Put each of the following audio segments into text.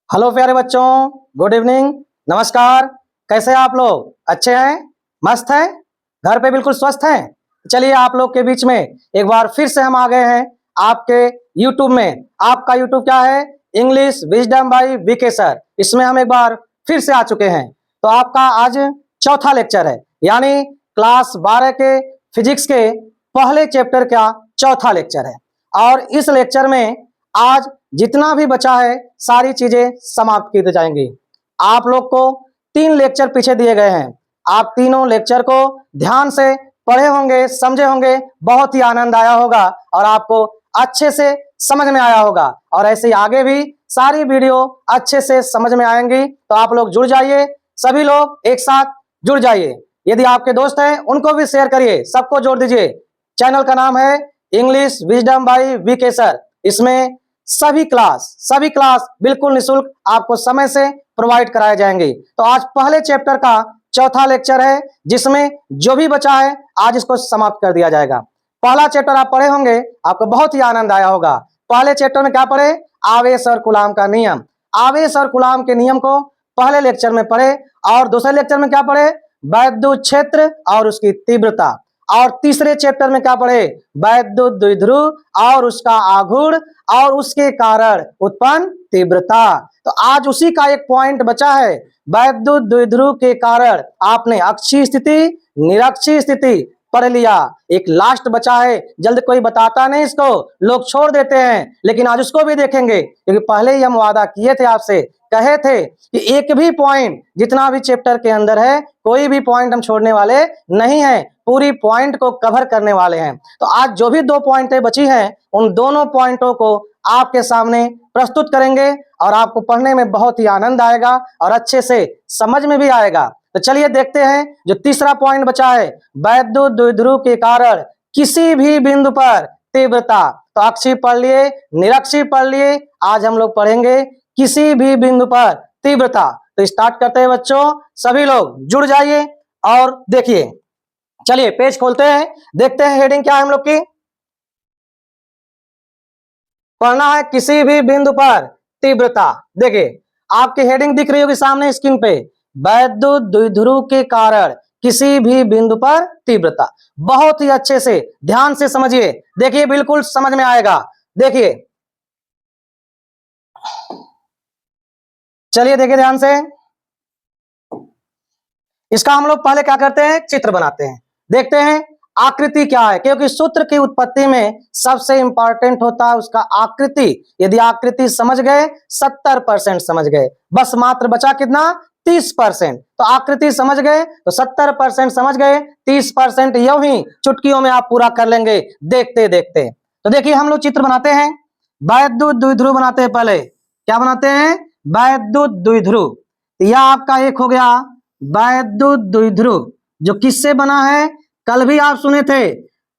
Hello प्यारे बच्चों, good evening, नमस्कार। कैसे हैं आप लोग? अच्छे हैं? मस्त हैं? घर पे बिल्कुल स्वस्थ हैं? चलिए आप लोग के बीच में एक बार फिर से हम आ गए हैं आपके यूट्यूब में। आपका यूट्यूब क्या है? English wisdom by VK sir. इसमें हम एक बार फिर से आ चुके हैं। तो आपका आज चौथा लेक्चर है, यानी क्लास 12 के फिजिक्स के पहले चैप्टर का चौथा लेक्चर है। और इस लेक्चर में आज जितना भी बचा है सारी चीजें समाप्त की जाएंगी। आप लोग को 3 लेक्चर पीछे दिए गए हैं। आप तीनों लेक्चर को ध्यान से पढ़े होंगे, समझे होंगे, बहुत ही आनंद आया होगा और आपको अच्छे से समझ में आया होगा। और ऐसे ही आगे भी सारी वीडियो अच्छे से समझ में आएंगी। तो आप लोग जुड़ जाइए, सभी लोग एक साथ जुड़ जाइए। यदि आपके दोस्त हैं उनको भी शेयर करिए, सबको जोड़ दीजिए। चैनल का नाम है English wisdom by VK sir. इसमें सभी क्लास बिल्कुल निःशुल्क आपको समय से प्रोवाइड कराए जाएंगे। तो आज पहले चैप्टर का चौथा लेक्चर है, जिसमें जो भी बचा है आज इसको समाप्त कर दिया जाएगा। पहला चैप्टर आप पढ़े होंगे, आपको बहुत ही आनंद आया होगा। पहले चैप्टर में क्या पढ़े? आवेश और कूलाम का नियम। आवेश और कूलाम के नियम को पहले लेक्चर में पढ़े। और दूसरे लेक्चर में क्या पढ़े? वैद्युत क्षेत्र और उसकी तीव्रता। और तीसरे चैप्टर में क्या पढ़े? वैद्युत द्विध्रुव और उसका आघूर्ण और उसके कारण उत्पन्न तीव्रता। तो आज उसी का एक पॉइंट बचा है, वैद्युत द्विध्रुव के कारण। आपने अक्षीय स्थिति, निरक्षीय स्थिति पढ़ लिया। एक लास्ट बचा है, जल्द कोई बताता नहीं इसको, लोग छोड़ देते हैं, लेकिन आज उसको भी देखेंगे, क्योंकि पहले ही हम वादा किए थे आपसे, कहे थे कि एक भी पॉइंट जितना भी चैप्टर के अंदर है, कोई भी पॉइंट हम छोड़ने वाले नहीं है, पूरी पॉइंट को कवर करने वाले हैं। तो आज जो भी 2 पॉइंटें बची हैं, उन दोनों पॉइंटों को आपके सामने प्रस्तुत करेंगे और आपको पढ़ने में बहुत ही आनंद आएगा और अच्छे से समझ में भी आएगा। तो चलिए देखते हैं जो तीसरा पॉइंट बचा है, वैद्युत द्विध्रुव के कारण किसी भी बिंदु पर तीव्रता। तो अक्षीय पढ़ लिए, निरक्षीय पढ़ लिए, आज हम लोग पढ़ेंगे किसी भी बिंदु पर तीव्रता। तो स्टार्ट करते हैं बच्चों, सभी लोग जुड़ जाइए और देखिए। चलिए पेज खोलते हैं, देखते हैं हेडिंग क्या है हम लोग की। पढ़ना है किसी भी बिंदु पर तीव्रता। देखिए आपकी हेडिंग दिख रही होगी सामने स्क्रीन पे, वैद्युत द्विध्रुव के कारण किसी भी बिंदु पर तीव्रता। बहुत ही अच्छे से ध्यान से समझिए, देखिए बिल्कुल समझ में आएगा। देखिए, चलिए देखिए ध्यान से। इसका हम लोग पहले क्या करते हैं? चित्र बनाते हैं। देखते हैं आकृति क्या है, क्योंकि सूत्र की उत्पत्ति में सबसे इंपॉर्टेंट होता है उसका आकृति। यदि आकृति समझ गए 70% समझ गए, बस मात्र बचा कितना? 30%। तो आकृति समझ गए तो 70% समझ गए, 30% यूं ही चुटकियों में आप पूरा कर लेंगे देखते देखते। तो देखिए हम लोग चित्र बनाते हैं, वैद्युत द्विध्रुव बनाते हैं। पहले क्या बनाते हैं? वैद्युत द्विध्रुव। यह आपका एक हो गया वैद्युत द्विध्रुव, जो किससे बना है? कल भी आप सुने थे।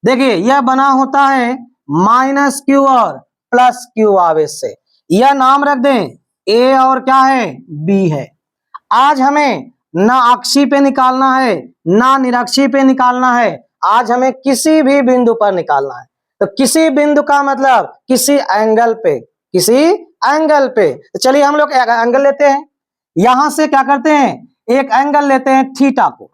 देखिए यह बना होता है -q और +q आवेश से। यह नाम रख दें, A और क्या है? B है। आज हमें ना अक्षीय पे निकालना है, ना निरक्षीय पे निकालना है, आज हमें किसी भी बिंदु पर निकालना है। तो किसी बिंदु का मतलब किसी एंगल पे, किसी एंगल पे। तो चलिए हम लोग एंगल लेते हैं। यहां से क्या करते हैं? एक एंगल लेते हैं थीटा को।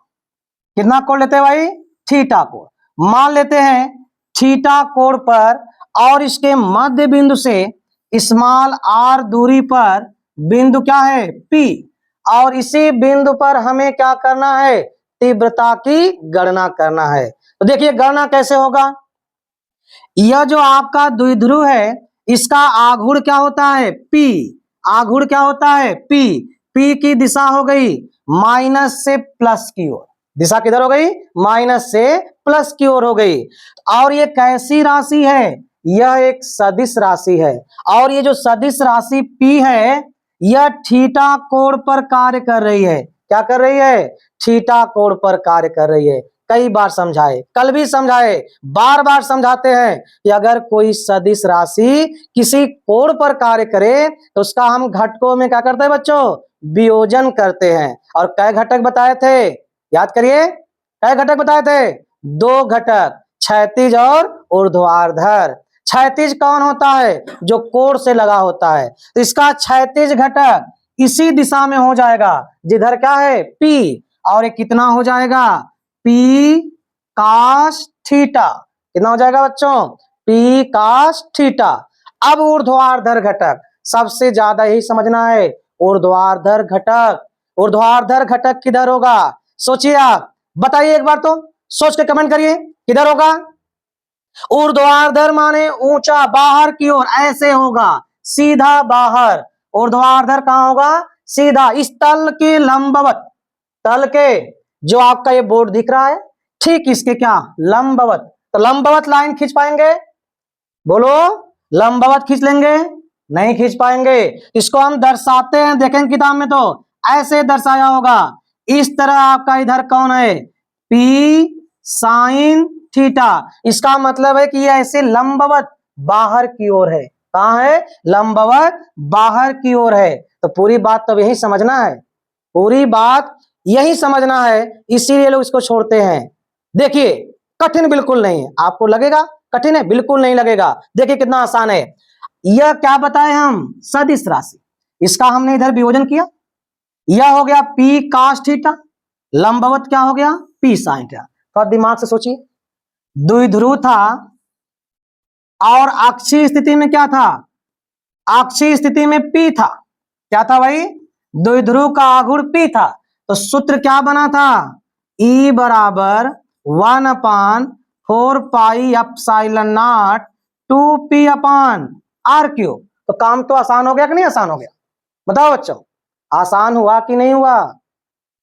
कितना कोण लेते हैं भाई? थीटा कोण। मान लेते हैं थीटा कोण पर, और इसके मध्य बिंदु से स्मॉल r दूरी पर बिंदु क्या है? P। और इसी बिंदु पर हमें क्या करना है? तीव्रता की गणना करना है। तो देखिए गणना कैसे होगा। यह जो आपका द्विध्रुव है, इसका आघूर्ण क्या होता है? P। आघूर्ण क्या होता है? P। P की दिशा हो गई माइनस से प्लस की ओर। दिशा किधर हो गई? माइनस से प्लस की ओर हो गई। और ये कैसी राशि है? यह एक सदिश राशि है। और ये जो सदिश राशि P है, यह थीटा कोण पर कार्य कर रही है। क्या कर रही है? थीटा कोण पर कार्य कर रही है। कई बार समझाए, कल भी समझाए, बार बार समझाते हैं कि अगर कोई सदिश राशि किसी कोण पर कार्य करे तो उसका हम घटकों में क्या करते हैं बच्चों? वियोजन करते हैं। और कै घटक बताए थे? याद करिए, कै घटक बताए थे? 2 घटक, क्षैतिज और ऊर्ध्वाधर। क्षैतिज कौन होता है? जो कोण से लगा होता है। तो इसका क्षैतिज घटक इसी दिशा में हो जाएगा जिधर क्या है P, और ये कितना हो जाएगा P cos थीटा। कितना हो जाएगा बच्चों? P cos theta. अब ऊर्ध्वाधर घटक सबसे ज्यादा यही समझना है। ऊर्ध्वाधर घटक, ऊर्ध्वाधर घटक किधर होगा? सोचिए आप, बताइए एक बार, तो सोच के कमेंट करिए किधर होगा। ऊर्ध्वाधर माने ऊंचा, बाहर की ओर, ऐसे होगा, सीधा बाहर। ऊर्ध्वाधर कहां होगा? सीधा इस तल के लंबवत, तल के जो आपका ये बोर्ड दिख रहा है ठीक इसके क्या लंबवत। तो लंबवत लाइन खींच पाएंगे? बोलो, लंबवत खींच लेंगे? नहीं खींच पाएंगे। इसको हम दर्शाते हैं, देखेंगे किताब में तो ऐसे दर्शाया होगा। इस तरह आपका इधर कौन है? P sine theta. इसका मतलब है कि ये ऐसे लंबवत बाहर की ओर है। कहां है? लंबवत बाहर की ओर है। तो पूरी बात तो यही समझना है, पूरी बात यही समझना है, इसीलिए लोग इसको छोड़ते हैं। देखिए, कठिन बिल्कुल नहीं है। आपको लगेगा कठिन है? बिल्कुल नहीं लगेगा। देखिए कितना आसान है। यह क्या बताए हम? सदिश राशि। इसका हमने इधर वियोजन किया, यह हो गया P cos थीटा, लंबवत क्या हो गया P sin थीटा। थोड़ा दिमाग से सोचिए, द्विध्रुव था और अक्षीय स्थिति में क्या था? अक्षीय स्थिति में P था। क्या था भाई? द्विध्रुव का आघूर्ण P था। तो सूत्र क्या बना था? E बराबर 1/4 pi epsilon not 2P upon R cube. तो काम तो आसान हो गया कि नहीं आसान हो गया? बताओ बच्चों, आसान हुआ कि नहीं हुआ?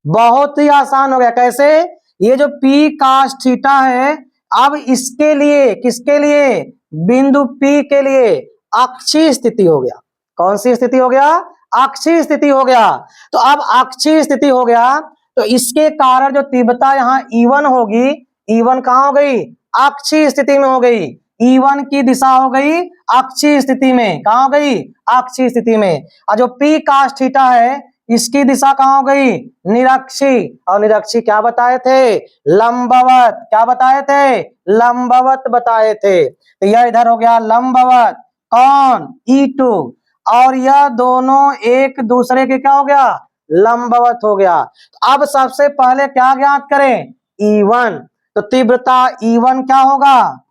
बहुत ही आसान हो गया। कैसे? ये जो P cos थीटा है, अब इसके लिए, किसके लिए? बिंदु P के लिए अक्षीय स्थिति हो गया। कौन सी स्थिति हो गया? अक्षीय स्थिति हो गया। तो अब अक्षीय स्थिति हो गया तो इसके कारण जो तीव्रता यहाँ E1 होगी, E1 कहां हो गई? अक्षीय स्थिति में हो गई। E1 की दिशा हो गई अक्षीय स्थिति में। कहां हो गई? अक्षीय स्थिति में। और जो P cos थीटा है इसकी दिशा कहां हो गई? निरक्षी। और निरक्षी क्या बताए थे? लंबवत। क्या बताए थे? लंबवत बताए थे। तो यह इधर हो गया लंबवत। कौन? E2। और यह दोनों एक दूसरे के क्या हो गया? लंबवत हो गया। अब सबसे पहले क्या ज्ञात करें? E1। तो तीव्रता E1 क्या होगा?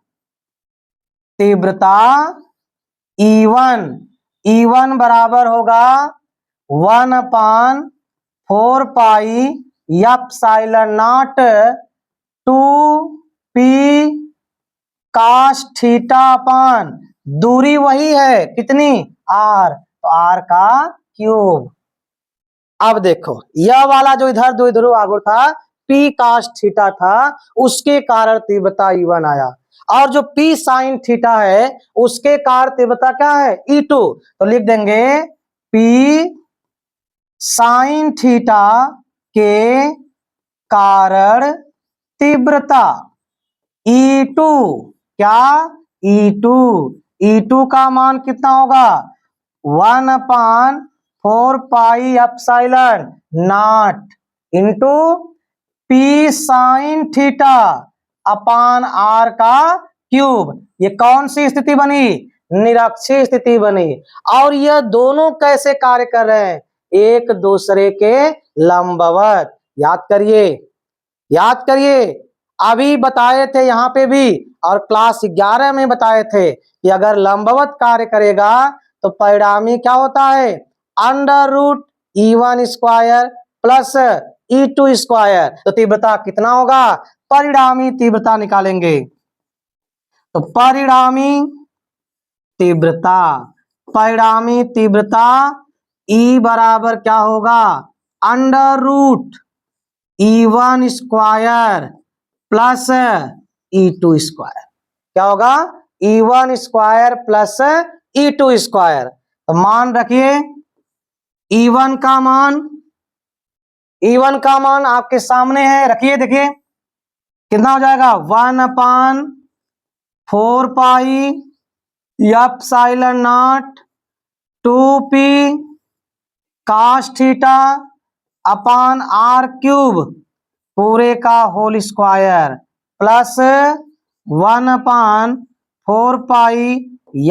तीव्रता E1, E1 बराबर होगा 1/4 pi epsilon not 2P cos theta अपान, दूरी वही है कितनी? R, तो R का क्यूब। अब देखो, यह वाला जो इधर द्विध्रुव आघूर्ण था P cos थीटा था, उसके कारण तीव्रता E1 आया। और जो P sin थीटा है उसके कारण तीव्रता क्या है? E2। तो लिख देंगे P sin थीटा के कारण तीव्रता E2। क्या? E2। E2 का मान कितना होगा? 1/4 pi epsilon not into P sin theta upon R का क्यूब। ये कौन सी स्थिति बनी? निरक्षीय स्थिति बनी। और यह दोनों कैसे कार्य कर रहे हैं? एक दूसरे के लंबवत। याद करिए, याद करिए, अभी बताए थे यहां पे भी, और क्लास 11 में बताए थे कि अगर लंबवत कार्य करेगा तो परिणामी क्या होता है? √E1 square plus E2 square. तो तीव्रता कितना होगा? परिणामी तीव्रता निकालेंगे तो परिणामी तीव्रता, परिणामी तीव्रता E बराबर क्या होगा? √E1 square plus E2 square. क्या होगा? E1 square plus E2 square. तो मान रखिए E1 का मान, E1 का मान आपके सामने है, रखिए, देखिए कितना हो जाएगा? 1/4 pi epsilon not 2P cos theta upon R cube पूरे का whole square plus 1/4 4 pi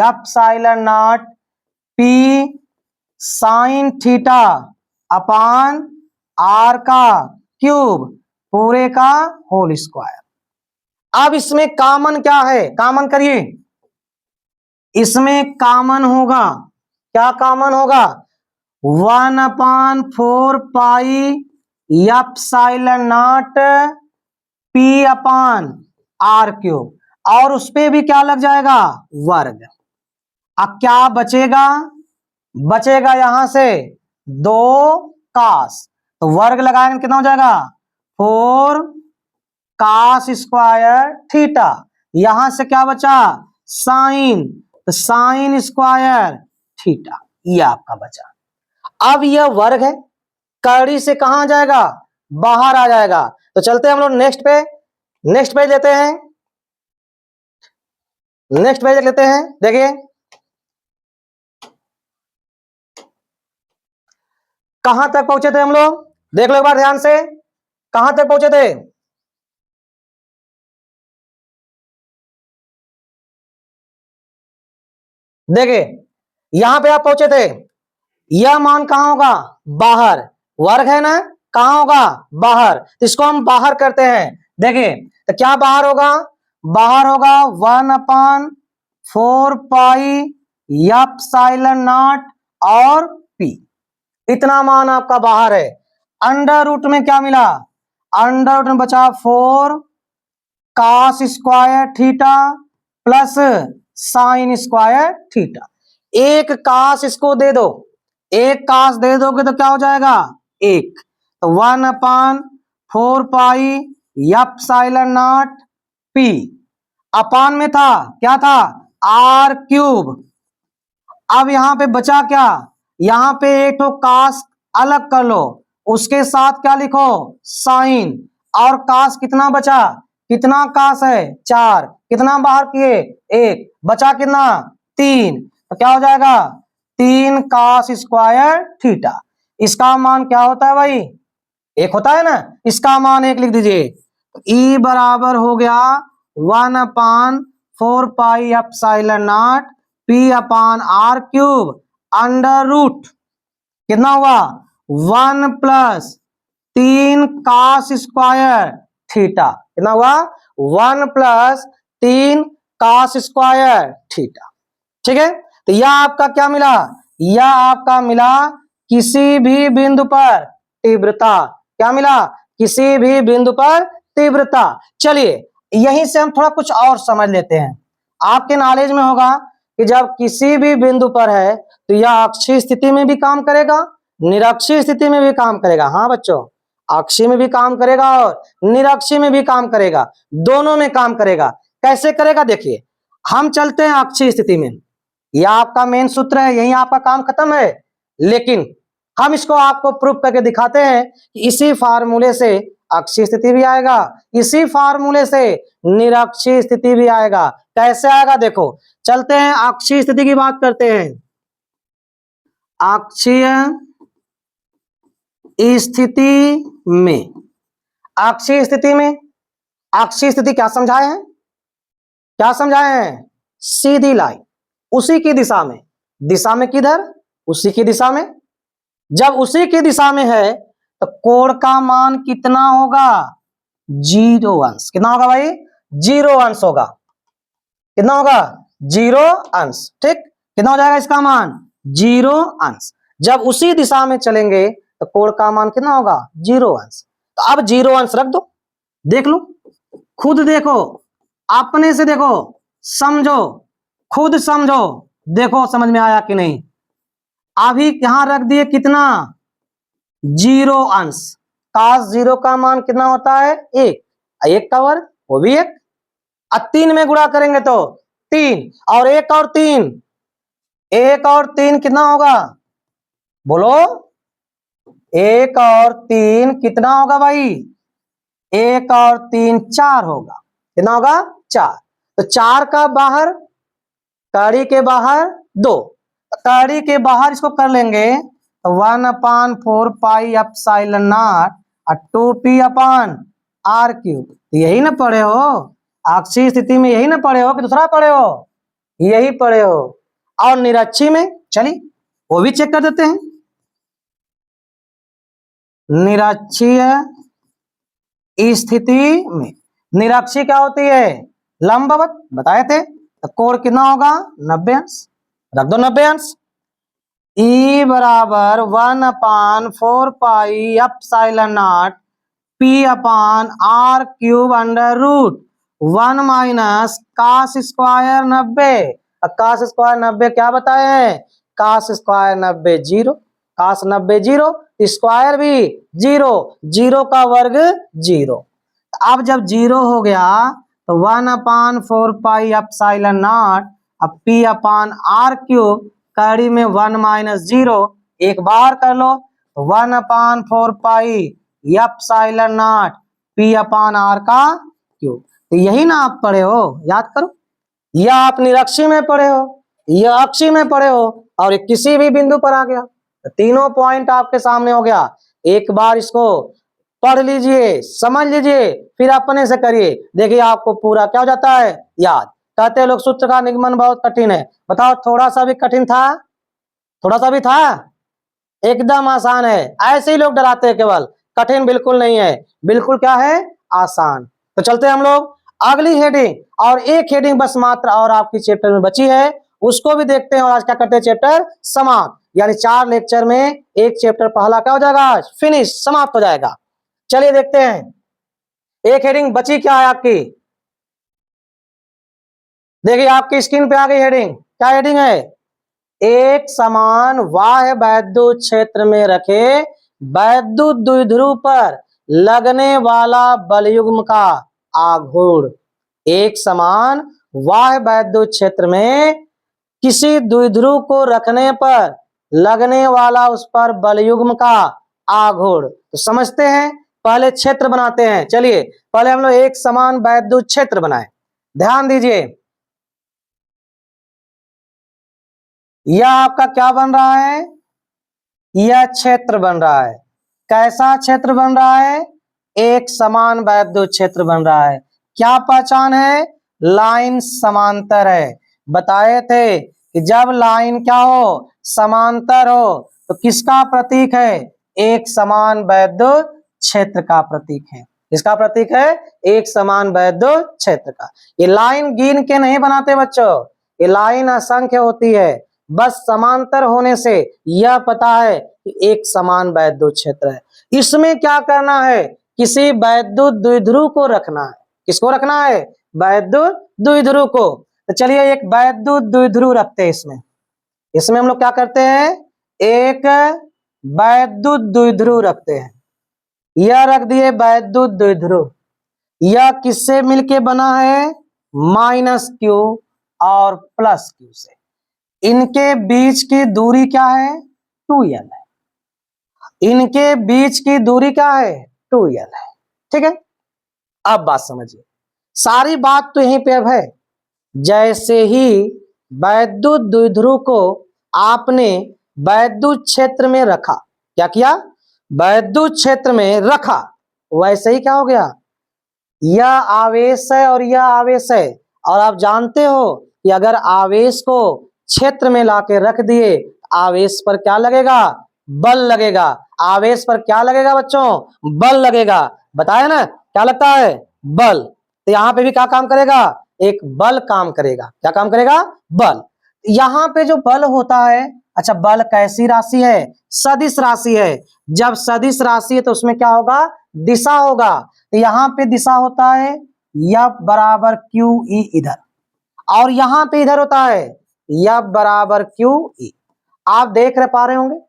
epsilon not P sine theta upon R का क्यूब पूरे का होल स्क्वायर। अब इसमें कॉमन क्या है, कॉमन करिए। इसमें कॉमन होगा, क्या कॉमन होगा, 1/4 pi epsilon not P upon R cube, और उस पे भी क्या लग जाएगा, वर्ग। अब क्या बचेगा, बचेगा यहां से 2 कास, तो वर्ग लगाएंगे कितना हो जाएगा 4 कास स्क्वायर थीटा। यहां से क्या बचा साइन, तो साइन स्क्वायर थीटा, ये आपका बचा। अब यह वर्ग है, कड़ी से कहां जाएगा, बाहर आ जाएगा। तो चलते हैं हम लोग नेक्स्ट पे, नेक्स्ट पेज लेते हैं, नेक्स्ट पेज लेते हैं। देखिए कहां तक पहुंचे थे हम लोग, देख लो एक बार ध्यान से, कहां तक पहुंचे थे। देखिए यहां पे आप पहुंचे थे, यह मान कहां होगा, बाहर, वर्ग है ना, कहां होगा, बाहर। इसको हम बाहर करते हैं। देखिए तो क्या बाहर होगा, बाहर होगा 1/4 पाई एप्सिलॉन नॉट और पी, इतना मान आपका बाहर है। अंडर रूट में क्या मिला, अंडर रूट में बचा 4 cos square theta plus sine square theta. एक कास इसको दे दो, एक कास दे दोगे तो क्या हो जाएगा, एक। तो 1/4 पाई एप्सिलॉन नॉट पी, अपान में था क्या था आर क्यूब। अब यहां पे बचा क्या, यहां पे एक तो कास अलग कर लो, उसके साथ क्या लिखो साइन, और कास कितना बचा, कितना कास है 4, कितना बाहर किए 1, बचा कितना 3, तो क्या हो जाएगा 3 कास स्क्वायर थीटा। इसका मान क्या होता है भाई, 1 होता है ना, इसका मान 1 लिख दीजिए। ई बराबर हो गया 1/4 pi epsilon not P upon R cube under root कितना हुआ 1 प्लस 3 कास स्क्वायर थीटा, कितना हुआ 1 प्लस 3 कास स्क्वायर थीटा। ठीक है, तो यह आपका क्या मिला, यह आपका मिला किसी भी बिंदु पर तीव्रता, क्या मिला, किसी भी बिंदु पर तीव्रता। चलिए यहीं से हम थोड़ा कुछ और समझ लेते हैं। आपके नॉलेज में होगा कि जब किसी भी बिंदु पर है तो यह अक्षीय स्थिति में भी काम करेगा, निरक्षीय स्थिति में भी काम करेगा। हाँ बच्चों, अक्षीय में भी काम करेगा और निरक्षीय में भी काम करेगा, दोनों में काम करेगा। कैसे करेगा, देखिए हम चलते हैं अक्षीय स्थिति में, यह आपका मेन सूत्र है, यही आपका काम खत्म है। लेकिन हम इसको आपको प्रूफ करके दिखाते हैं कि इसी फार्मूले से अक्षीय स्थिति भी आएगा, इसी फार्मूले से निरक्षीय स्थिति भी आएगा। कैसे आएगा देखो, चलते हैं अक्षीय स्थिति की बात करते हैं। अक्षीय स्थिति में, अक्षीय स्थिति में, अक्षीय स्थिति क्या समझाए हैं, क्या समझाए हैं, सीधी लाइन उसी की दिशा में, दिशा में किधर, उसी की दिशा में। जब उसी की दिशा में है तो कोण का मान कितना होगा 0 अंश, कितना होगा भाई 0 अंश होगा, कितना होगा 0 अंश। ठीक, कितना हो जाएगा इसका मान 0 अंश। जब उसी दिशा में चलेंगे तो कोण का मान कितना होगा 0 अंश। तो अब 0 अंश रख दो, देख लो, खुद देखो, अपने से देखो, समझो, खुद समझो, देखो समझ में आया कि नहीं। अभी यहां रख दिए कितना 0 अंश, काश 0 का मान कितना होता है 1, 1 का वर्ग वो भी 1, अब 3 में गुणा करेंगे तो 3, और 1 और 3, 1 और 3 कितना होगा, बोलो 1 और 3 कितना होगा भाई, 1 और 3 4 होगा, कितना होगा 4। तो 4 का बाहर, कड़ी के बाहर 2, कड़ी के बाहर इसको कर लेंगे तो 1/4 पाई एप्सिलॉन नॉट और 2p अपान आर क्यूब, यही ना पढ़े हो, अक्षीय स्थिति में यही ना पढ़े हो कि दूसरा पढ़े हो? यही पढ़े हो। और निरक्षी में चलिए वो भी चेक कर देते हैं। निरक्षीय स्थिति में निरक्षी क्या होती है? लंबवत, बताए थे। तो कोण कितना होगा? 90 अंश। रख दो 90 अंश। E बराबर 1/4 pi epsilon not P upon R cube under root 1 minus cos square 90। Cos square 90 क्या बताए हैं? कास स्क्वायर 90 0, कास 90 0, स्क्वायर भी 0, 0 का वर्ग 0। अब जब 0 हो गया तो 1/4 पाई एप्सिलॉन नॉट अब P अपान R क्यूब कड़ी में 1 माइनस 0 एक बार कर लो तो 1/4 pi epsilon not P upon R का क्यूब। तो यही ना आप पढ़े हो, याद करो। या आप निरक्षी में पढ़े हो या अक्षी में पढ़े हो और किसी भी बिंदु पर आ गया तो तीनों पॉइंट आपके सामने हो गया। एक बार इसको पढ़ लीजिए, समझ लीजिए, फिर अपने से करिए, देखिए आपको पूरा क्या हो जाता है याद। कहते हैं लोग सूत्र का निगमन बहुत कठिन है। बताओ थोड़ा सा भी कठिन था? थोड़ा सा भी था? एकदम आसान है। ऐसे ही लोग डराते हैं केवल, कठिन बिल्कुल नहीं है, बिल्कुल क्या है? आसान। तो चलते हैं हम लोग अगली हेडिंग, और एक हेडिंग बस मात्र और आपकी चैप्टर में बची है, उसको भी देखते हैं। और आज क्या करते हैं? चैप्टर समाप्त, यानी 4 लेक्चर में एक चैप्टर पहला क्या हो जाएगा? फिनिश, समाप्त हो जाएगा। चलिए देखते हैं एक हेडिंग बची क्या है आपकी। देखिए आपकी स्क्रीन पे आ गई हेडिंग। क्या हेडिंग है? एक समान बाह्य वैद्युत क्षेत्र में रखे वैद्युत द्विध्रुव पर लगने वाला बलयुग्म का आघूर्ण। एक समान बाह्य वैद्युत क्षेत्र में किसी द्विध्रुव को रखने पर लगने वाला उस पर बलयुग्म का आघूर्ण। तो समझते हैं, पहले क्षेत्र बनाते हैं। चलिए पहले हम लोग एक समान वैद्युत क्षेत्र बनाए। ध्यान दीजिए, यह आपका क्या बन रहा है? यह क्षेत्र बन रहा है। कैसा क्षेत्र बन रहा है? एक समान वैद्युत क्षेत्र बन रहा है। क्या पहचान है? लाइन समांतर है। बताए थे कि जब लाइन क्या हो? समांतर हो तो किसका प्रतीक है? एक समान वैद्युत क्षेत्र का प्रतीक है। किसका प्रतीक है? एक समान वैद्युत क्षेत्र का। ये लाइन गिन के नहीं बनाते बच्चों, ये लाइन असंख्य होती है। बस समांतर होने से यह पता है कि एक समान वैद्युत क्षेत्र है। इसमें क्या करना है? किसी वैद्युत द्विध्रुव को रखना है। किसको रखना है? वैद्युत द्विध्रुव को। तो चलिए एक वैद्युत द्विध्रुव रखते हैं इसमें। इसमें हम लोग क्या करते हैं? एक वैद्युत द्विध्रुव रखते हैं। यह रख दिए वैद्युत द्विध्रुव। यह किससे मिलके बना है? -q और +q से। इनके बीच की दूरी क्या है? 2l है। इनके बीच की दूरी क्या है? 2l है। ठीक है, अब बात समझिए। सारी बात तो यहीं पे अब है। जैसे ही वैद्युत द्विध्रुव को आपने वैद्युत क्षेत्र में रखा, क्या किया? वैद्युत क्षेत्र में रखा, वैसे ही क्या हो गया? यह आवेश है और यह आवेश है। और आप जानते हो कि अगर आवेश को क्षेत्र में लाके रख दिए, आवेश पर क्या लगेगा? बल लगेगा। आवेश पर क्या लगेगा बच्चों? बल लगेगा। बताया ना, क्या लगता है? बल। तो यहाँ पे भी क्या काम करेगा? एक बल काम करेगा। क्या काम करेगा? बल। यहाँ पे जो बल होता है, अच्छा बल कैसी राशि है? सदिश राशि है। जब सदिश राशि है तो उसमें क्या होगा? दिशा होगा। तो यहाँ पे दिशा होता है F बराबर QE इधर, और यहाँ पे इधर होता है F बराबर QE। आप देख पा रहे होंगे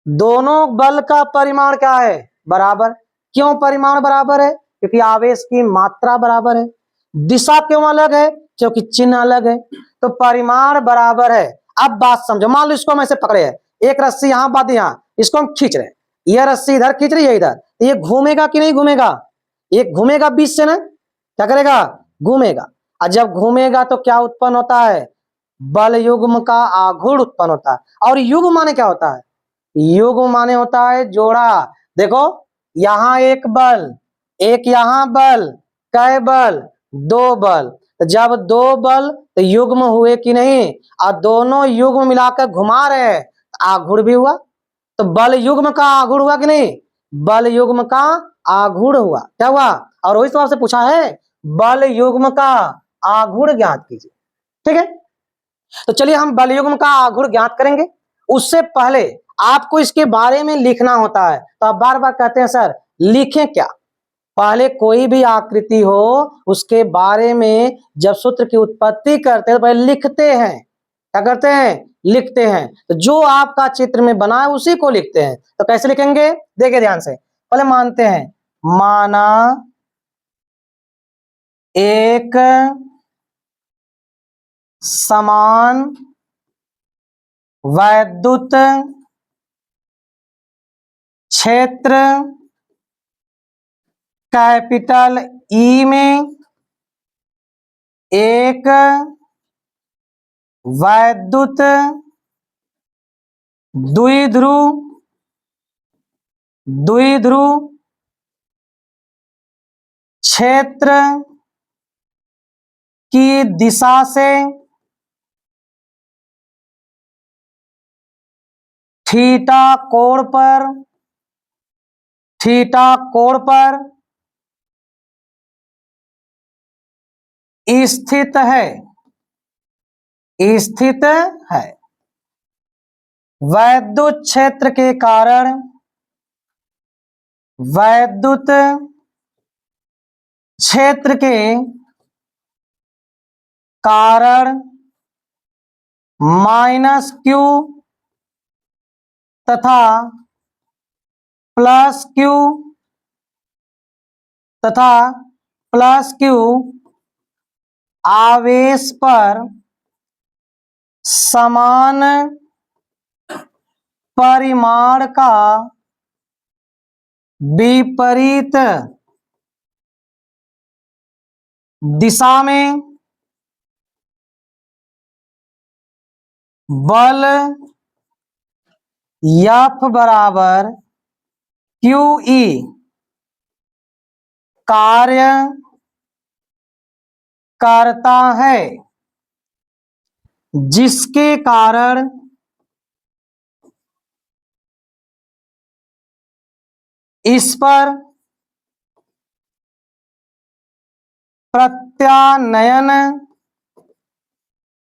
दोनों बल का परिमाण क्या है? बराबर। क्यों परिमाण बराबर है? क्योंकि आवेश की मात्रा बराबर है। दिशा क्यों अलग है? क्योंकि चिन्ह अलग है। तो परिमाण बराबर है। अब बात समझो, मान लो इसको हम ऐसे पकड़े है, एक रस्सी यहाँ बांधी, यहाँ इसको हम खींच रहे हैं, यह रस्सी इधर खींच रही है इधर, तो ये घूमेगा कि नहीं घूमेगा? ये घूमेगा बीच से ना, क्या करेगा? घूमेगा। और जब घूमेगा तो क्या उत्पन्न होता है? बल युग्म का आघूर्ण उत्पन्न होता है। और युग्म माने क्या होता है? युग्म माने होता है जोड़ा। देखो यहाँ एक बल, एक यहाँ बल, कै बल? दो बल। तो जब दो बल तो युग्म हुए कि नहीं, और दोनों युग्म मिलाकर घुमा रहे हैं, आघूर्ण भी हुआ। तो बल युग्म का आघूर्ण हुआ कि नहीं, बल युग्म का आघूर्ण हुआ। क्या हुआ, और वही तो आपसे पूछा है, बल युग्म का आघूर्ण ज्ञात कीजिए। ठीक है, तो चलिए हम बल युग्म का आघूर्ण ज्ञात करेंगे। उससे पहले आपको इसके बारे में लिखना होता है। तो आप बार बार कहते हैं सर लिखें क्या, पहले कोई भी आकृति हो उसके बारे में जब सूत्र की उत्पत्ति करते हैं तो पहले लिखते हैं। क्या करते हैं, लिखते हैं। तो जो आपका चित्र में बना है उसी को लिखते हैं। तो कैसे लिखेंगे, देखिए ध्यान से। पहले मानते हैं, माना एक समान वैद्युत क्षेत्र कैपिटल ई में एक वैद्युत द्विध्रुव क्षेत्र की दिशा से थीटा कोण पर स्थित है। वैद्युत क्षेत्र के कारण वैद्युत क्षेत्र के कारण माइनस क्यू तथा प्लस क्यू आवेश पर समान परिमाण का विपरीत दिशा में बल F बराबर QE कार्य करता है, जिसके कारण इस पर प्रत्यानयन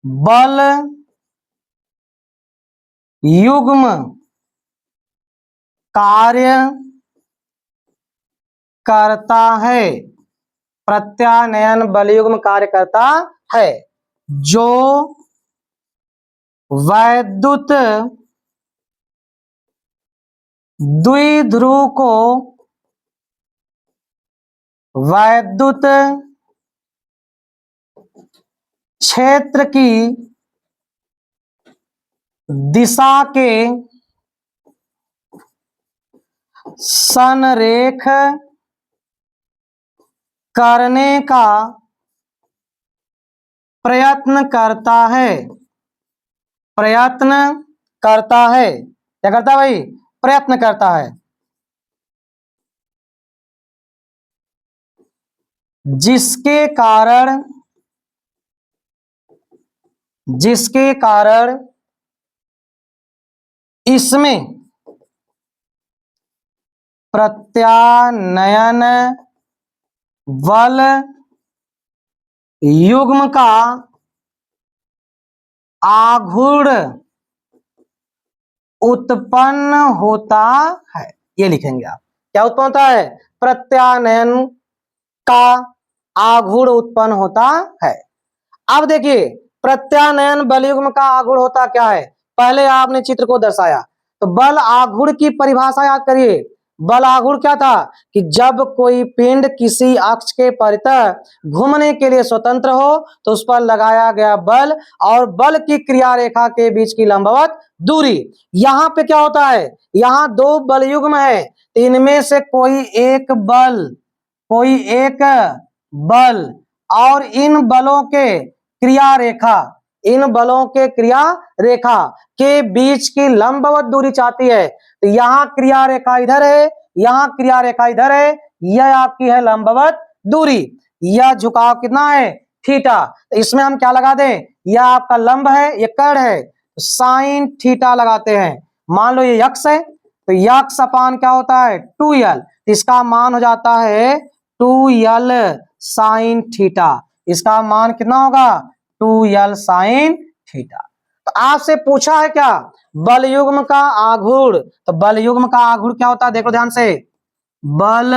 बल युग्म कार्य करता है। प्रत्यानयन बल युग्म कार्य करता है, जो वैद्युत द्विध्रुव को वैद्युत क्षेत्र की दिशा के संरेख करने का प्रयत्न करता है। क्या करता है भाई, प्रयत्न करता है। जिसके कारण इसमें प्रत्यानयन बल युग्म का आघूर्ण उत्पन्न होता है। ये लिखेंगे आप, क्या उत्पन्न होता है, प्रत्यानयन का आघूर्ण उत्पन्न होता है। अब देखिए प्रत्यानयन बल युग्म का आघूर्ण होता क्या है, पहले आपने चित्र को दर्शाया। तो बल आघूर्ण की परिभाषा याद करिए। बल आघूर्ण क्या था कि जब कोई पिंड किसी अक्ष के परितः घूमने के लिए स्वतंत्र हो तो उस पर लगाया गया बल और बल की क्रिया रेखा के बीच की लंबवत दूरी। यहाँ पे क्या होता है, यहाँ दो बल युग्म है, इनमें से कोई एक बल और इन बलों के क्रिया रेखा के बीच की लंबवत दूरी चाहती है। तो यहाँ क्रिया रेखा इधर है, यहाँ क्रिया रेखा इधर है, यह आपकी है लंबवत दूरी। यह झुकाव कितना है, थीटा। तो इसमें हम क्या लगा दें, यह आपका लंब है, ये कर्ण है, तो साइन थीटा लगाते हैं। मान लो ये यक्स है, तो यक्स अपान क्या होता है, 2l, इसका मान हो जाता है 2l साइन थीटा। इसका मान कितना होगा, 2l साइन थीटा। तो आपसे पूछा है क्या, बल युग्म का आघूर्ण। तो बल युग्म का आघूर्ण क्या होता है, देखो ध्यान से, बल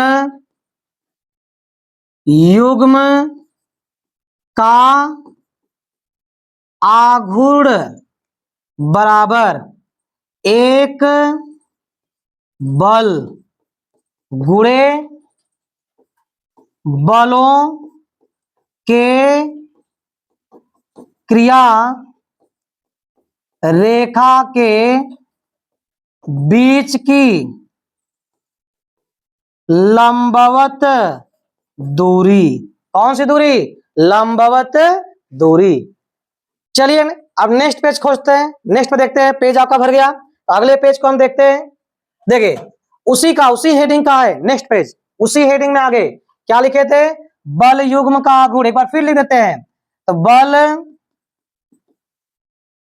युग्म का आघूर्ण बराबर एक बल गुणे बलों के क्रिया रेखा के बीच की लंबवत दूरी। कौन सी दूरी, लंबवत दूरी। चलिए अब नेक्स्ट पेज खोजते हैं, नेक्स्ट पे देखते हैं, पेज आपका भर गया। अगले पेज को हम देखते हैं। देखिए उसी हेडिंग का है नेक्स्ट पेज, उसी हेडिंग में आगे क्या लिखे थे, बल युग्म का आघूर्ण। एक बार फिर लिख देते हैं, तो बल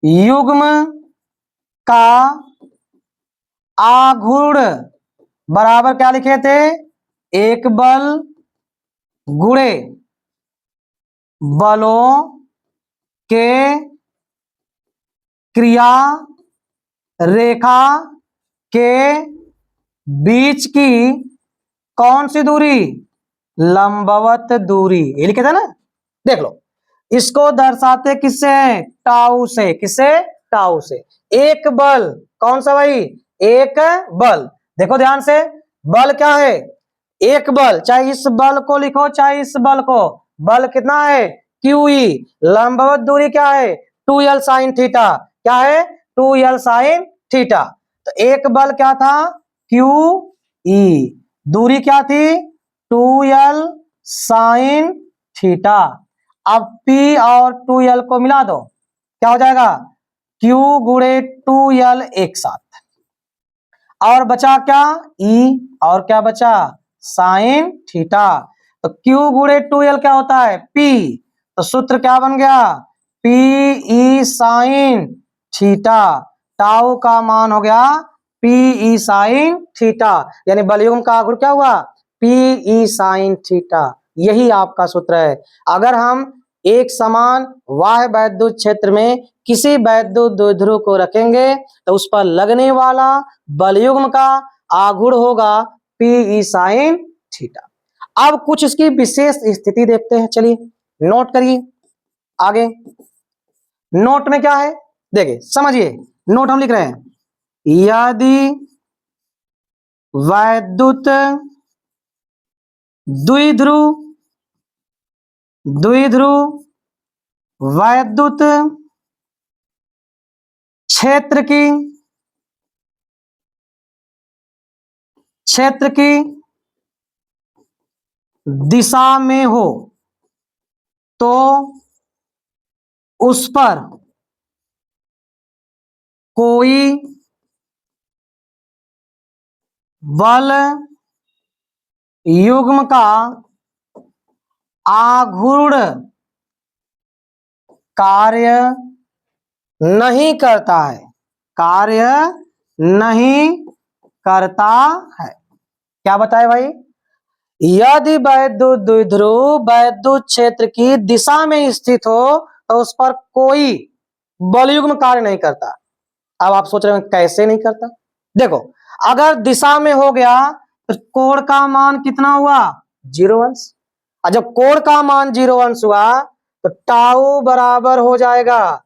युग्म का आघूर्ण बराबर क्या लिखे थे, एक बल गुणे बलों के क्रिया रेखा के बीच की कौन सी दूरी, लंबवत दूरी। ये लिखे थे ना, देख लो। इसको दर्शाते किससे हैं, टाउ से। किससे, टाउ से। एक बल, कौन सा भाई, एक बल। देखो ध्यान से, बल क्या है, एक बल, चाहे इस बल को लिखो चाहे इस बल को, बल कितना है, QE। लंबवत दूरी क्या है, 2l साइन थीटा। क्या है, 2l साइन थीटा। तो एक बल क्या था, QE, दूरी क्या थी, 2l साइन थीटा। अब P और 2l को मिला दो, क्या हो जाएगा, Q गुणे 2l एक साथ, और बचा क्या, E, और क्या बचा, साइन थीटा। तो Q गुणे 2l क्या होता है, P। तो सूत्र क्या बन गया, PE साइन थीटा। टाउ का मान हो गया PE साइन थीटा, यानी बलयुग्म का आघूर्ण क्या हुआ, PE साइन थीटा। यही आपका सूत्र है। अगर हम एक समान वाह्य वैद्युत क्षेत्र में किसी वैद्युत द्विध्रुव को रखेंगे तो उस पर लगने वाला बलयुग्म का आघूर्ण होगा PE साइन थीटा। अब कुछ इसकी विशेष स्थिति देखते हैं, चलिए नोट करिए आगे। नोट में क्या है, देखिए समझिए, नोट हम लिख रहे हैं, यदि वैद्युत द्विध्रुव वैद्युत क्षेत्र की दिशा में हो तो उस पर कोई बल युग्म का आघूर्ण कार्य नहीं करता है, कार्य नहीं करता है। क्या बताए भाई, यदि वैद्युत द्विध्रुव वैद्युत क्षेत्र की दिशा में स्थित हो तो उस पर कोई बलयुग्म कार्य नहीं करता। अब आप सोच रहे हैं कैसे नहीं करता, देखो अगर दिशा में हो गया तो कोण का मान कितना हुआ, 0 अंश। और जब कोण का मान 0 अंश हुआ तो टाउ बराबर हो जाएगा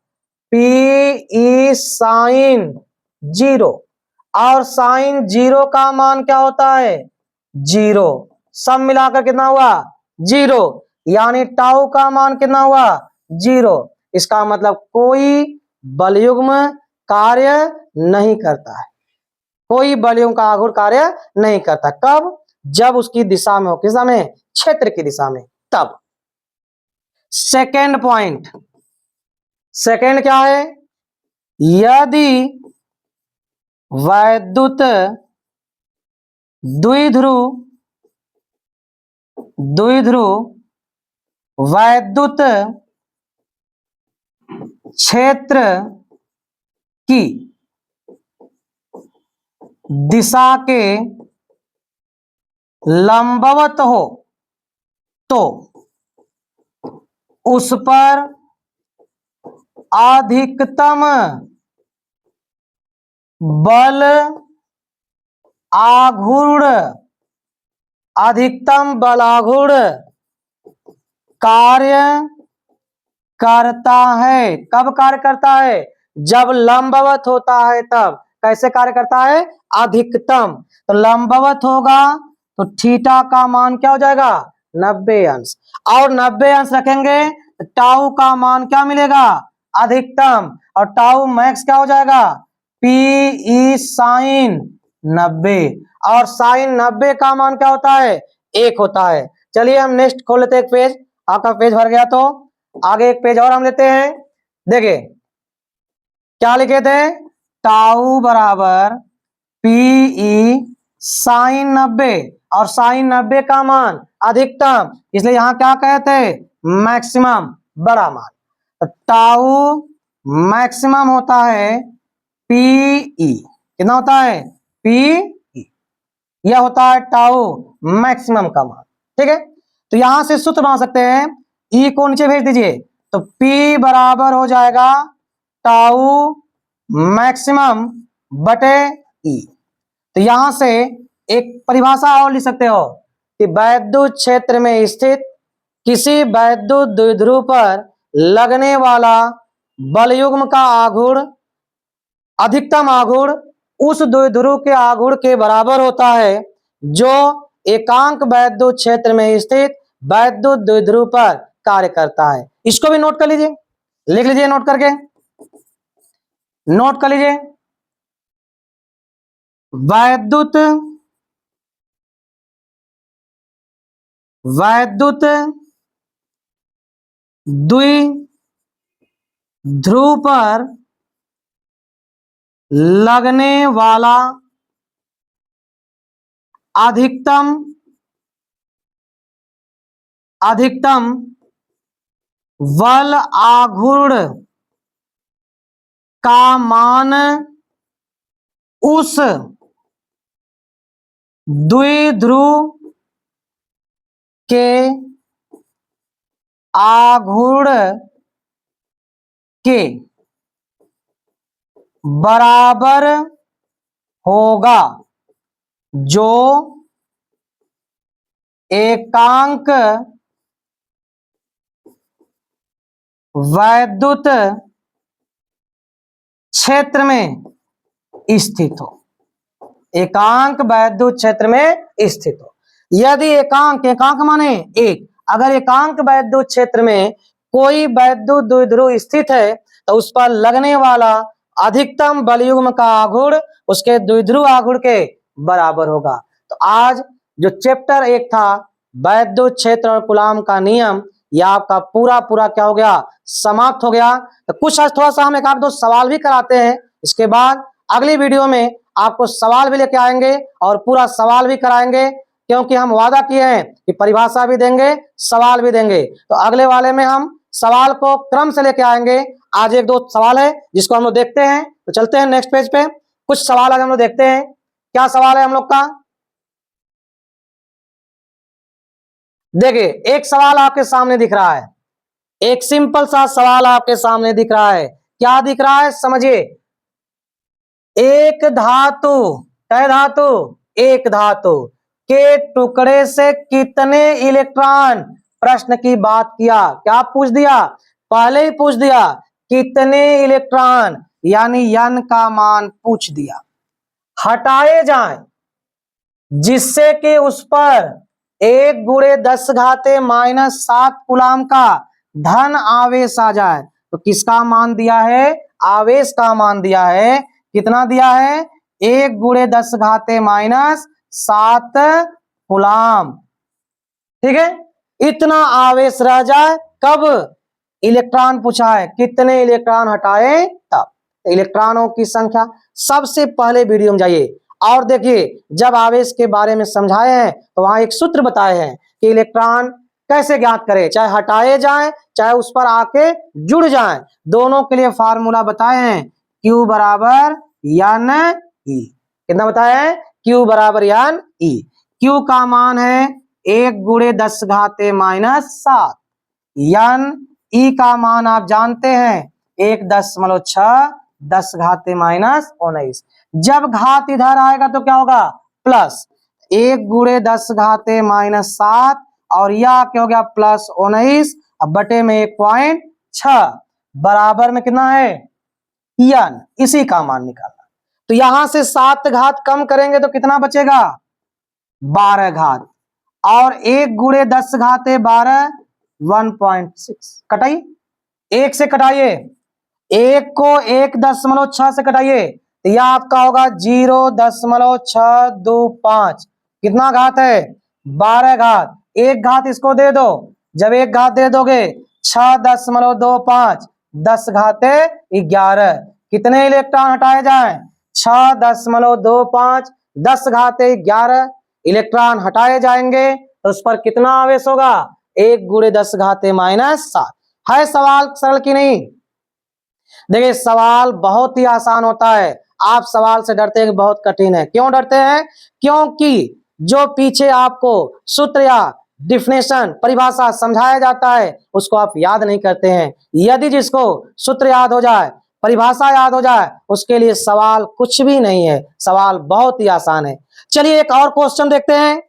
PE साइन 0, और साइन 0 का मान क्या होता है, 0। सब मिलाकर कितना हुआ, 0, यानी टाउ का मान कितना हुआ, 0। इसका मतलब कोई बलयुग्म कार्य नहीं करता है, कोई बलयुग्म का आघूर्ण कार्य नहीं करता। कब, जब उसकी दिशा में हो, किस दिशा में, क्षेत्र की दिशा में, तब। सेकेंड पॉइंट, सेकेंड क्या है, यदि वैद्युत द्विध्रुव वैद्युत क्षेत्र की दिशा के लंबवत हो तो उस पर अधिकतम बल आघूर्ण कार्य करता है। कब कार्य करता है? जब लंबवत होता है तब। कैसे कार्य करता है? अधिकतम। तो लंबवत होगा तो थीटा का मान क्या हो जाएगा? 90 अंश। और 90 अंश रखेंगे तो टाउ का मान क्या मिलेगा? अधिकतम। और टाउ मैक्स क्या हो जाएगा? P sine 90। और साइन 90 का मान क्या होता है? 1 होता है। चलिए हम नेक्स्ट खोल लेते हैं एक पेज। आपका पेज भर गया तो आगे एक पेज और हम लेते हैं। देखिए क्या लिखे थे? टाउ बराबर पीई साइन 90 और साइन 90 का मान अधिकतम, इसलिए यहां क्या कहते? मैक्सिमम, बड़ा मान। तो टाउ मैक्सिमम होता है पीई। कितना होता है? पीई। यह होता है टाउ मैक्सिमम का मान। ठीक है, तो यहां से सूत्र बना सकते हैं। ई को नीचे भेज दीजिए तो P बराबर हो जाएगा टाउ मैक्सिमम बटे ई। तो यहां से एक परिभाषा और लिख सकते हो कि वैद्युत क्षेत्र में स्थित किसी वैद्युत द्विध्रुव पर लगने वाला बलयुग्म का आघूर्ण अधिकतम आघूर्ण उस द्विध्रुव के आघूर्ण के बराबर होता है जो एकांक वैद्युत क्षेत्र में स्थित वैद्युत द्विध्रुव पर कार्य करता है। इसको भी नोट कर लीजिए, लिख लीजिए, नोट करके नोट कर लीजिए। वैद्युत द्विध्रुव पर लगने वाला अधिकतम बल आघूर्ण का मान उस द्विध्रुव के आघूर्ण के बराबर होगा जो एकांक वैद्युत क्षेत्र में स्थित हो। एकांक वैद्युत क्षेत्र में स्थित हो। यदि एकांक माने एक, अगर एकांक वैद्युत क्षेत्र में कोई वैद्युत द्विध्रुव स्थित है तो उस पर लगने वाला अधिकतम बलयुग्म का आघूर्ण उसके द्विध्रुव आघूर्ण के बराबर होगा। तो आज जो चैप्टर 1 था वैद्युत क्षेत्र और कूलाम का नियम, यह आपका पूरा क्या हो गया? समाप्त हो गया। तो कुछ आज थोड़ा सा हम एक आध दो सवाल भी कराते हैं। इसके बाद अगली वीडियो में आपको सवाल भी लेके आएंगे और पूरा सवाल भी कराएंगे, क्योंकि हम वादा किए हैं कि परिभाषा भी देंगे, सवाल भी देंगे। तो अगले वाले में हम सवाल को क्रम से लेके आएंगे। आज एक दो सवाल है जिसको हम लोग देखते हैं। तो चलते हैं नेक्स्ट पेज पे। कुछ सवाल आज हम लोग देखते हैं। क्या सवाल है हम लोग का? देखिए एक सवाल आपके सामने दिख रहा है, एक सिंपल सा सवाल आपके सामने दिख रहा है। क्या दिख रहा है समझिए। एक धातु, कई धातु? एक धातु के टुकड़े से कितने इलेक्ट्रॉन, प्रश्न की बात किया, क्या पूछ दिया? पहले ही पूछ दिया कितने इलेक्ट्रॉन, यानी n का मान पूछ दिया, हटाए जाएं जिससे कि उस पर 1 × 10⁻⁻7 कूलाम का धन आवेश आ जाए। तो किसका मान दिया है? आवेश का मान दिया है। कितना दिया है? 1 × 10⁻7 कूलाम। ठीक है, इतना आवेश रह जाए कब? इलेक्ट्रॉन पूछा है, कितने इलेक्ट्रॉन हटाए तब। इलेक्ट्रॉनों की संख्या सबसे पहले वीडियो में जाइए और देखिए, जब आवेश के बारे में समझाए हैं तो वहां एक सूत्र बताए हैं कि इलेक्ट्रॉन कैसे ज्ञात करें, चाहे हटाए जाएं चाहे उस पर आके जुड़ जाएं, दोनों के लिए फार्मूला बताए हैं, Q बराबर एन ई। कितना बताया है? Q बराबर एन ई। Q का मान है 1 गुणे 10 घाते -7। एन ई का मान आप जानते हैं 1.6 10 घाते -19। जब घात इधर आएगा तो क्या होगा? प्लस 1 गुणे 10 घाते -7 और यह क्या हो गया? +19 अब बटे में 1.6 बराबर में कितना है? एन। इसी का मान निकालना। तो यहां से 7 घात कम करेंगे तो कितना बचेगा? 12 घात। और 1 गुणे 10 घाते 12 1.6। कटाइए, 1 से कटाइए, 1 को 1.6 से कटाइए तो यह आपका होगा 0.625। कितना घात है? 12 घात। 1 घात इसको दे दो, जब 1 घात दे दोगे 6.25 10 घाते 11। कितने इलेक्ट्रॉन हटाए जाएं? 6.25 10 घाते 11 इलेक्ट्रॉन हटाए जाएंगे तो उस पर कितना आवेश होगा? 1 गुणे 10 घाते -7। है सवाल सरल की नहीं? देखिए सवाल बहुत ही आसान होता है, आप सवाल से डरते हैं कि बहुत कठिन है। क्यों डरते हैं? क्योंकि जो पीछे आपको सूत्र या डिफिनेशन परिभाषा समझाया जाता है उसको आप याद नहीं करते हैं। यदि जिसको सूत्र याद हो जाए, परिभाषा याद हो जाए, उसके लिए सवाल कुछ भी नहीं है, सवाल बहुत ही आसान है। चलिए एक और क्वेश्चन देखते हैं।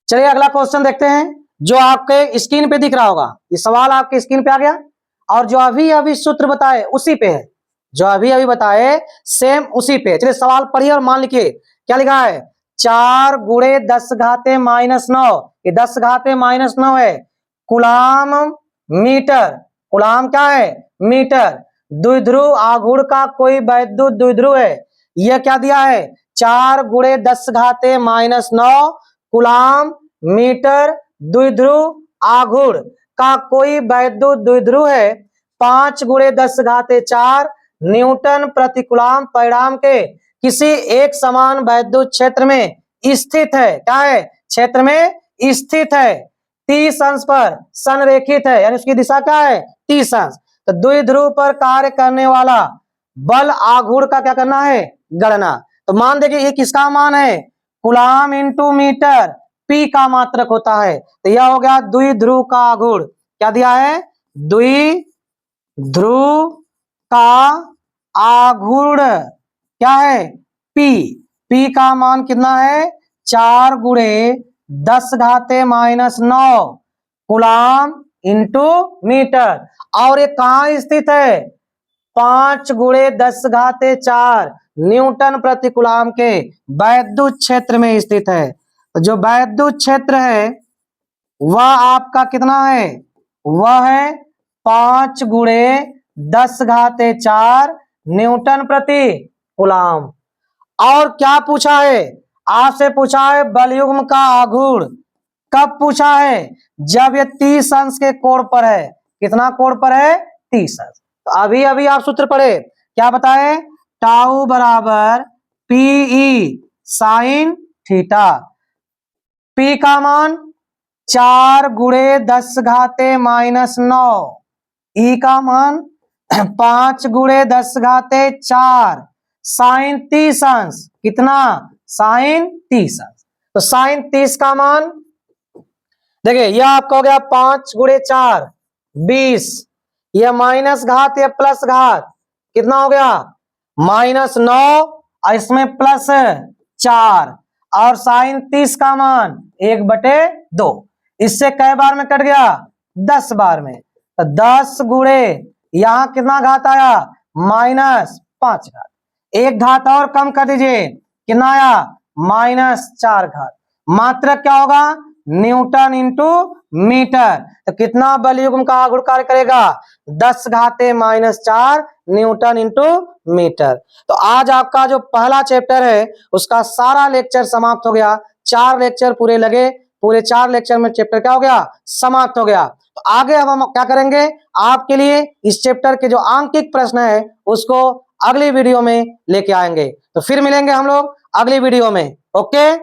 चलिए अगला क्वेश्चन देखते हैं जो आपके स्क्रीन पे दिख रहा होगा। ये सवाल आपके स्क्रीन पे आ गया और जो अभी अभी सूत्र बताए उसी पे है, जो अभी अभी बताए सेम उसी पे। चलिए सवाल पढ़िए और मान लिखिए क्या लिखा है? 4 गुणे 10 घाते -9, ये 10 घाते -9 है, कुलाम मीटर। कुलाम क्या है? मीटर। द्विध्रुव आघूर्ण का कोई वैद्युत द्विध्रुव है, यह क्या दिया है? 4 गुणे 10 घाते -9 कुलाम मीटर द्विध्रुव आघूर्ण का कोई वैद्युत द्विध्रुव है। 5 गुणे 10 घाते 4 न्यूटन प्रति कूलम परिणाम के किसी एक समान वैद्युत क्षेत्र में स्थित है। क्या है? क्षेत्र में स्थित है, 30 अंश पर संरेखित है, यानी उसकी दिशा क्या है? 30 अंश। तो द्विध्रुव पर कार्य करने वाला बल आघूर्ण का क्या करना है? गणना। तो मान देखिए ये किसका मान है? कूलम इंटू मीटर, पी का मात्रक होता है। तो यह हो गया द्विध्रुव का आघूर्ण। क्या दिया है? द्विध्रुव का आघूर्ण क्या है? पी। पी का मान कितना है? 4 गुणे 10 घाते -9 कूलम इंटू मीटर। और ये कहाँ स्थित है? 5 गुणे 10 घाते 4 न्यूटन प्रति कूलम के वैद्युत क्षेत्र में स्थित है। तो जो वैद्युत क्षेत्र है वह आपका कितना है? वह है 5 गुणे 10 घाते 4 न्यूटन प्रति कूलम। और क्या पूछा है? आपसे पूछा है बलयुग्म का आघूर्ण। कब पूछा है? जब ये 30 अंश के कोण पर है। कितना कोण पर है? 30 अंश। तो अभी अभी आप सूत्र पढ़े, क्या बताए? टाउ बराबर पीई साइन थीटा। पी का मान 4 गुणे 10 घाते -9, ई का मान 5 गुणे 10 घाते 4 साइन 30 अंश। कितना? साइन 30 अंश। तो साइन 30 का मान देखिए यह आपका हो गया 5 गुणे 4 20, यह माइनस घात या प्लस घात कितना हो गया? -9 और इसमें +4 और साइन 30 का मान 1/2। इससे कै बार में कट गया? 10 बार में। तो 10 गुणे यहां कितना घात आया? -5 घात। एक घात और कम कर दीजिए, कितना आया? -4 घात। मात्रक क्या होगा? Newton into metre. तो कितना बलयुग्म का आघूर्ण कार्य करेगा? 10 घाते -4 न्यूटन इंटू मीटर। तो आज आपका जो पहला चैप्टर है उसका सारा लेक्चर समाप्त हो गया। 4 लेक्चर पूरे लगे, पूरे 4 लेक्चर में चैप्टर क्या हो गया? समाप्त हो गया। तो आगे हम क्या करेंगे? आपके लिए इस चैप्टर के जो आंकिक प्रश्न है उसको अगली वीडियो में लेके आएंगे। तो फिर मिलेंगे हम लोग अगली वीडियो में। ओके,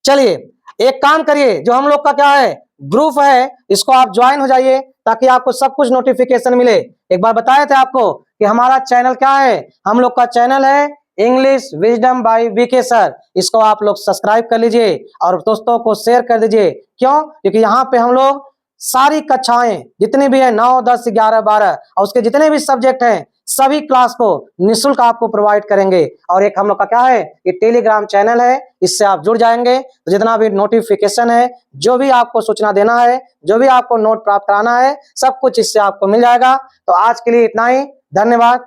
चलिए एक काम करिए, जो हम लोग का क्या है ग्रुप है इसको आप ज्वाइन हो जाइए ताकि आपको सब कुछ नोटिफिकेशन मिले। एक बार बताया था आपको कि हमारा चैनल क्या है, हम लोग का चैनल है English wisdom by VK sir. इसको आप लोग सब्सक्राइब कर लीजिए और दोस्तों को शेयर कर दीजिए। क्यों? क्योंकि यहाँ पे हम लोग सारी कक्षाएं जितनी भी है 9, 10, 11, 12 और उसके जितने भी सब्जेक्ट हैं सभी क्लास को निःशुल्क आपको प्रोवाइड करेंगे। और एक हम लोग का क्या है, ये टेलीग्राम चैनल है, इससे आप जुड़ जाएंगे तो जितना भी नोटिफिकेशन है, जो भी आपको सूचना देना है, जो भी आपको नोट प्राप्त कराना है, सब कुछ इससे आपको मिल जाएगा। तो आज के लिए इतना ही, धन्यवाद।